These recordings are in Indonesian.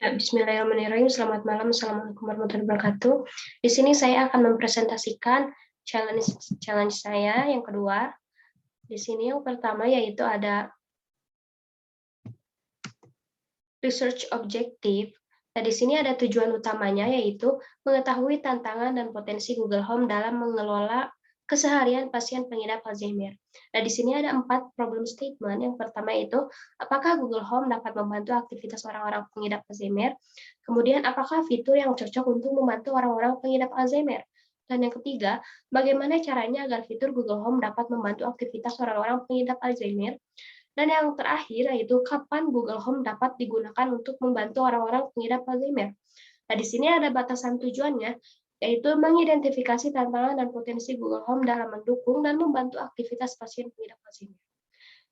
Ya, Bismillahirrahmanirrahim. Selamat malam. Assalamualaikum warahmatullahi wabarakatuh. Di sini saya akan mempresentasikan challenge saya yang kedua. Di sini yang pertama yaitu ada research objective. Nah, di sini ada tujuan utamanya yaitu mengetahui tantangan dan potensi Google Home dalam mengelola keseharian pasien pengidap Alzheimer. Nah, di sini ada 4 problem statement. Yang pertama itu, apakah Google Home dapat membantu aktivitas orang-orang pengidap Alzheimer? Kemudian, apakah fitur yang cocok untuk membantu orang-orang pengidap Alzheimer? Dan yang ketiga, bagaimana caranya agar fitur Google Home dapat membantu aktivitas orang-orang pengidap Alzheimer? Dan yang terakhir yaitu kapan Google Home dapat digunakan untuk membantu orang-orang pengidap Alzheimer. Nah, di sini ada batasan tujuannya, yaitu mengidentifikasi tantangan dan potensi Google Home dalam mendukung dan membantu aktivitas pasien pengidap Alzheimer.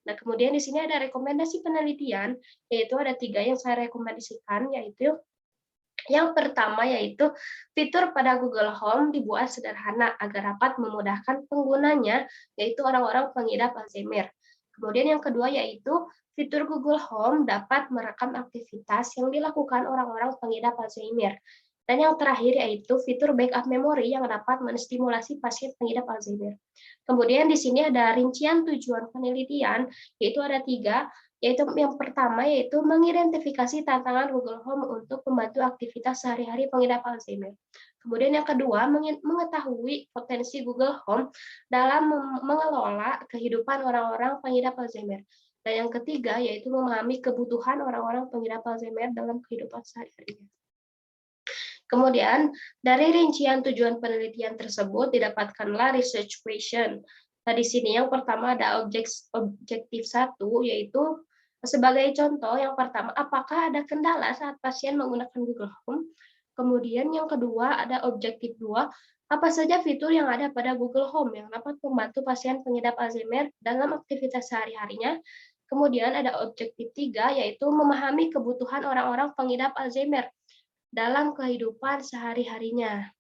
Nah, kemudian di sini ada rekomendasi penelitian, yaitu ada 3 yang saya rekomendasikan, yaitu yang pertama yaitu fitur pada Google Home dibuat sederhana agar dapat memudahkan penggunanya, yaitu orang-orang pengidap Alzheimer. Kemudian yang kedua yaitu fitur Google Home dapat merekam aktivitas yang dilakukan orang-orang pengidap Alzheimer. Dan yang terakhir yaitu fitur backup memori yang dapat menstimulasi pasien pengidap Alzheimer. Kemudian di sini ada rincian tujuan penelitian, yaitu ada 3, yaitu yang pertama yaitu mengidentifikasi tantangan Google Home untuk membantu aktivitas sehari-hari pengidap Alzheimer. Kemudian yang kedua, mengetahui potensi Google Home dalam mengelola kehidupan orang-orang pengidap Alzheimer. Dan yang ketiga, yaitu memahami kebutuhan orang-orang pengidap Alzheimer dalam kehidupan sehari-harinya. Kemudian, dari rincian tujuan penelitian tersebut didapatkanlah research question. Nah, di sini yang pertama ada objektif 1, yaitu sebagai contoh, yang pertama, apakah ada kendala saat pasien menggunakan Google Home? Kemudian yang kedua ada objektif 2, apa saja fitur yang ada pada Google Home yang dapat membantu pasien pengidap Alzheimer dalam aktivitas sehari-harinya. Kemudian ada objektif 3, yaitu memahami kebutuhan orang-orang pengidap Alzheimer dalam kehidupan sehari-harinya.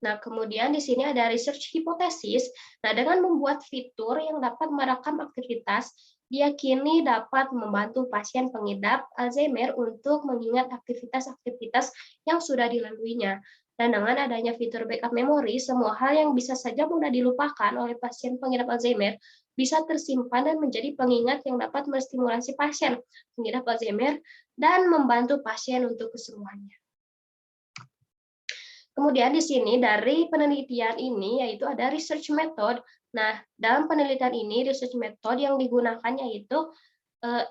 Nah, kemudian di sini ada research hipotesis. Nah, dengan membuat fitur yang dapat merekam aktivitas, diyakini dapat membantu pasien pengidap Alzheimer untuk mengingat aktivitas-aktivitas yang sudah dilaluinya. Dan dengan adanya fitur backup memori, semua hal yang bisa saja mudah dilupakan oleh pasien pengidap Alzheimer bisa tersimpan dan menjadi pengingat yang dapat menstimulasi pasien pengidap Alzheimer dan membantu pasien untuk kesembuhannya. Kemudian di sini dari penelitian ini yaitu ada research method. Nah, dalam penelitian ini research method yang digunakan yaitu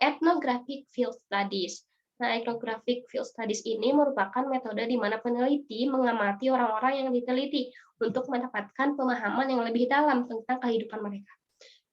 ethnographic field studies. Nah, ethnographic field studies ini merupakan metode di mana peneliti mengamati orang-orang yang diteliti untuk mendapatkan pemahaman yang lebih dalam tentang kehidupan mereka.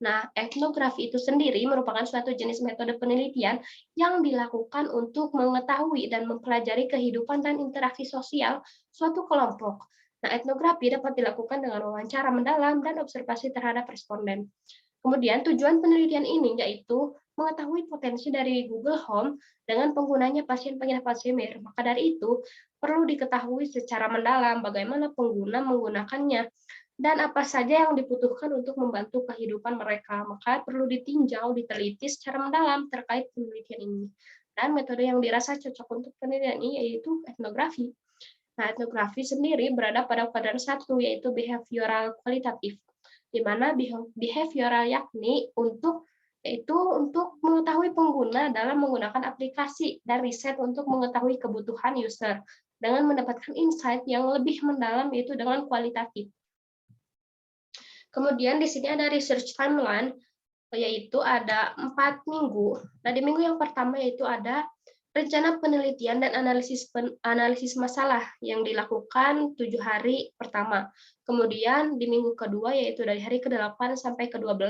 Nah, etnografi itu sendiri merupakan suatu jenis metode penelitian yang dilakukan untuk mengetahui dan mempelajari kehidupan dan interaksi sosial suatu kelompok. Nah, etnografi dapat dilakukan dengan wawancara mendalam dan observasi terhadap responden. Kemudian tujuan penelitian ini yaitu mengetahui potensi dari Google Home dengan penggunanya pasien pengidap Alzheimer. Maka dari itu, perlu diketahui secara mendalam bagaimana pengguna menggunakannya dan apa saja yang dibutuhkan untuk membantu kehidupan mereka. Maka perlu ditinjau, diteliti secara mendalam terkait penelitian ini. Dan metode yang dirasa cocok untuk penelitian ini yaitu etnografi. Nah, etnografi sendiri berada pada kuadran 1, yaitu behavioral kualitatif, di mana behavioral yakni yaitu untuk mengetahui pengguna dalam menggunakan aplikasi dan riset untuk mengetahui kebutuhan user dengan mendapatkan insight yang lebih mendalam, yaitu dengan kualitatif. Kemudian di sini ada research timeline, yaitu ada 4 minggu. Nah, di minggu yang pertama yaitu ada rencana penelitian dan analisis masalah yang dilakukan 7 hari pertama. Kemudian di minggu kedua yaitu dari hari ke-8 sampai ke-12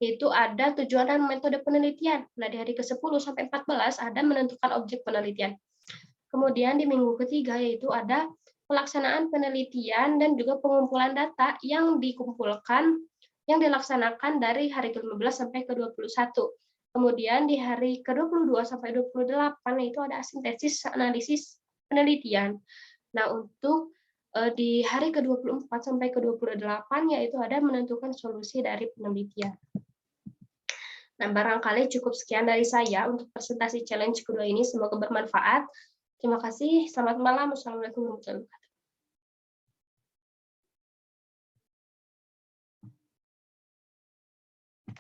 yaitu ada tujuan dan metode penelitian. Nah, di hari ke-10 sampai 14 ada menentukan objek penelitian. Kemudian di minggu ketiga yaitu ada pelaksanaan penelitian dan juga pengumpulan data yang dilaksanakan dari hari ke-15 sampai ke-21. Kemudian di hari ke-22 sampai 28 yaitu ada sintesis analisis penelitian. Nah, untuk di hari ke-24 sampai ke-28 yaitu ada menentukan solusi dari penelitian. Nah, barangkali cukup sekian dari saya untuk presentasi challenge kedua ini. Semoga bermanfaat. Terima kasih. Selamat malam. Wassalamualaikum warahmatullahi wabarakatuh.